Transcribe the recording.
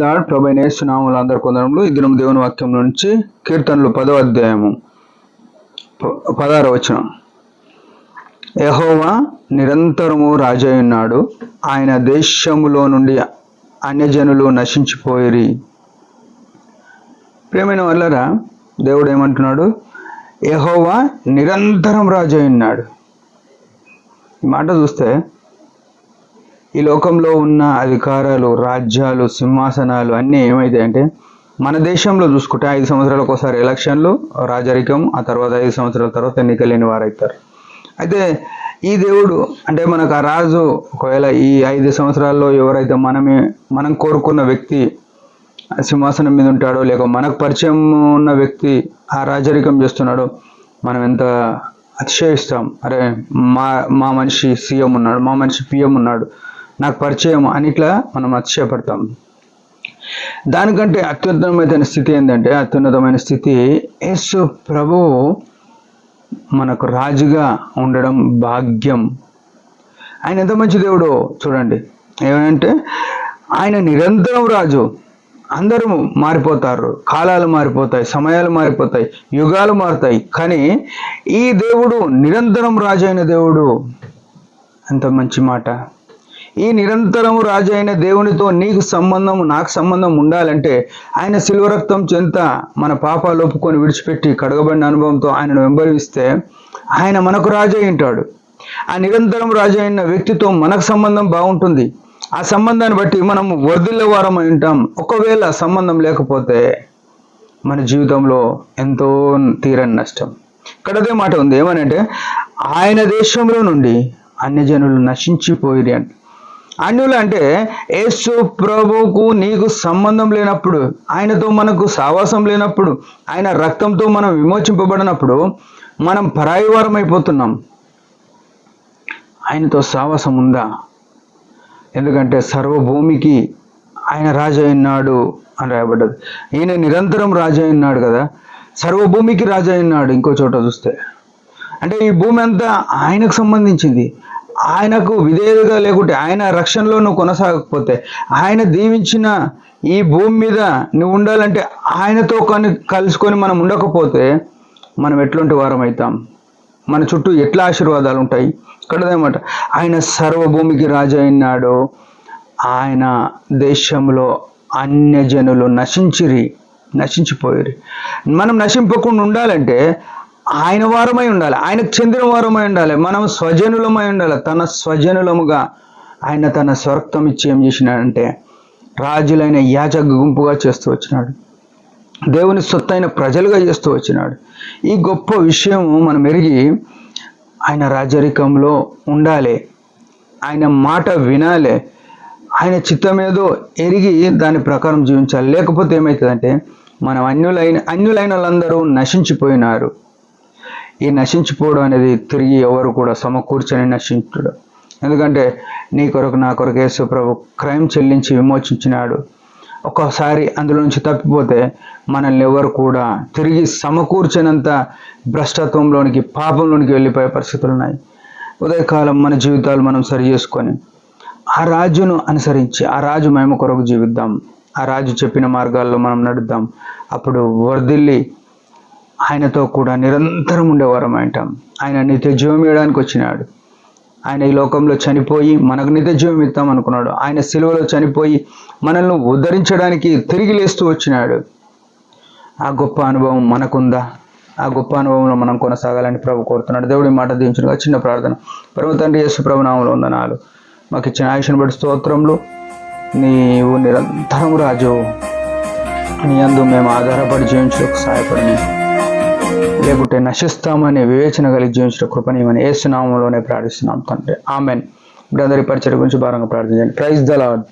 Lord ప్రభు అయిన యేసు నామములో అందరి కొందరంలో ఈ దినం దేవుని వాక్యం నుంచి కీర్తనలు 10వ అధ్యాయము 16వ వచనం. యెహోవా నిరంతరము రాజై ఉన్నాడు, ఆయన దేశములో నుండి అన్యజనులు నశించిపోయిరి. ప్రియమైన వాళ్ళరా, దేవుడు ఏమంటున్నాడు? యెహోవా నిరంతరం రాజై ఉన్నాడు. ఈ మాట చూస్తే ఈ లోకంలో ఉన్న అధికారాలు, రాజ్యాలు, సింహాసనాలు అన్నీ ఏమైతాయంటే, మన దేశంలో చూసుకుంటే 5 సంవత్సరాలకు ఒకసారి ఎలక్షన్లు, రాజరికం, ఆ తర్వాత 5 సంవత్సరాల తర్వాత ఎన్నికలేని వారు అవుతారు. అయితే ఈ దేవుడు అంటే మనకు ఆ రాజు ఒకవేళ ఈ 5 సంవత్సరాల్లో ఎవరైతే మనం కోరుకున్న వ్యక్తి సింహాసనం మీద ఉంటాడో, లేక మనకు పరిచయం ఉన్న వ్యక్తి ఆ రాజరికం చేస్తున్నాడో, మనం ఎంత అతిశయిస్తాం. అరే మా మనిషి సీఎం ఉన్నాడు, మా మనిషి పిఎం ఉన్నాడు, నాకు పరిచయం అని ఇట్లా మనం అతిశయపడతాం. దానికంటే అత్యున్నతమైన స్థితి యేసు ప్రభువు మనకు రాజుగా ఉండడం భాగ్యం. ఆయన ఎంత మంచి దేవుడో చూడండి. ఏమంటే ఆయన నిరంతరం రాజు. అందరూ మారిపోతారు, కాలాలు మారిపోతాయి, సమయాలు మారిపోతాయి, యుగాలు మారుతాయి, కానీ ఈ దేవుడు నిరంతరం రాజు అయిన దేవుడు. ఎంత మంచి మాట! ఈ నిరంతరము రాజు అయిన దేవునితో నీకు సంబంధం, నాకు సంబంధం ఉండాలంటే ఆయన శిలువ రక్తం చెంత మన పాపాలు ఒప్పుకొని విడిచిపెట్టి కడగబడిన అనుభవంతో ఆయనను వెంబడిస్తే ఆయన మనకు రాజు అయి ఉంటాడు. ఆ నిరంతరం రాజు అయిన వ్యక్తితో మనకు సంబంధం బాగుంటుంది. ఆ సంబంధాన్ని బట్టి మనం వర్ధిల్లే వారం అయి ఉంటాం. ఒకవేళ సంబంధం లేకపోతే మన జీవితంలో ఎంతో తీరని నష్టం. ఇక్కడ అదే మాట ఉంది. ఏమనంటే ఆయన దేశంలో నుండి అన్యజనులు నశించిపోయిరి అంట. అన్యులు అంటే యేసు ప్రభువుకు నీకు సంబంధం లేనప్పుడు, ఆయనతో మనకు సావాసం లేనప్పుడు, ఆయన రక్తంతో మనం విమోచింపబడినప్పుడు మనం పరాయి వారం అయిపోతున్నాం. ఆయనతో సావాసం ఉందా? ఎందుకంటే సర్వభూమికి ఆయన రాజు అయినాడు అని రాయబడ్డది. ఈయన నిరంతరం రాజు అయినాడు కదా, సర్వభూమికి రాజు అయినాడు. ఇంకో చోట చూస్తే అంటే ఈ భూమి అంతా ఆయనకు సంబంధించింది. ఆయనకు విధేయులుగా లేకుంటే, ఆయన రక్షణలో నువ్వు కొనసాగకపోతే, ఆయన దీవించిన ఈ భూమి మీద నువ్వు ఉండాలంటే ఆయనతో కలుసుకొని మనం ఉండకపోతే మనం ఎట్లాంటి వారం అవుతాం? మన చుట్టూ ఎట్లా ఆశీర్వాదాలు ఉంటాయి? ఇక్కడదేమాట ఆయన సర్వభూమికి రాజు అయినాడు, ఆయన దేశంలో అన్యజనులు నశించిపోయిరి. మనం నశింపకుండా ఉండాలంటే ఆయన వారమై ఉండాలి, ఆయనకు చెందిన వారమై ఉండాలి, మనం స్వజనులమై ఉండాలి. తన స్వజనులముగా ఆయన తన స్వర్గం ఇచ్చి ఏం చేసినాడంటే రాజులైన యాజక గుంపుగా చేస్తూ వచ్చినాడు, దేవుని సొత్తైన ప్రజలుగా చేస్తూ వచ్చినాడు. ఈ గొప్ప విషయం మనం ఎరిగి ఆయన రాజరికంలో ఉండాలి, ఆయన మాట వినాలి, ఆయన చిత్తమేదో ఎరిగి దాని ప్రకారం జీవించాలి. లేకపోతే ఏమవుతుందంటే మనం అన్యులైన వాళ్ళందరూ నశించిపోయినారు. ఈ నశించిపోవడం అనేది తిరిగి ఎవరు కూడా సమకూర్చని నశించుడు. ఎందుకంటే నీ కొరకు నా కొరకు యేసు ప్రభు క్రైమ్ చెల్లించి విమోచించినాడు. ఒక్కసారి అందులో నుంచి తప్పిపోతే మనల్ని ఎవరు కూడా తిరిగి సమకూర్చనంత భ్రష్టత్వంలోనికి, పాపంలోనికి వెళ్ళిపోయే పరిస్థితులు ఉన్నాయి. ఉదయకాలం మన జీవితాలు మనం సరి చేసుకొని ఆ రాజును అనుసరించి ఆ రాజు మహిమ కొరకు జీవిద్దాం. ఆ రాజు చెప్పిన మార్గాల్లో మనం నడుద్దాం. అప్పుడు వర్ధిల్లి ఆయనతో కూడా నిరంతరం ఉండేవారం అంటాం. ఆయన నిత్య జీవం ఇవ్వడానికి వచ్చినాడు. ఆయన ఈ లోకంలో చనిపోయి మనకు నిత్య జీవం ఇద్దాం అనుకున్నాడు. ఆయన సిలువలో చనిపోయి మనల్ని ఉద్ధరించడానికి తిరిగి లేస్తూ వచ్చినాడు. ఆ గొప్ప అనుభవం మనకుందా? ఆ గొప్ప అనుభవంలో మనం కొనసాగాలని ప్రభు కోరుతున్నాడు. దేవుడి మాట దీవించుగా చిన్న ప్రార్థన. పరమ తండ్రి యేసు ప్రభు నామములో వందనాలు. మాకు ఇచ్చిన ఆయుష్ను బట్టి స్తోత్రములు. నీవు నిరంతరం రాజు, నీ యందు మేము ఆధారపడి జీవించడానికి సహాయపడని, లేకుంటే నశిస్తామనే వివేచన కలిగి జీవించడం కృపణీయమని యేసు నామములోనే ప్రార్థిస్తున్నాం తండ్రి. ఆమెన్. ఇప్పుడు అందరి పరిచయం గురించి భారంగా ప్రార్థించండి. Praise the lord.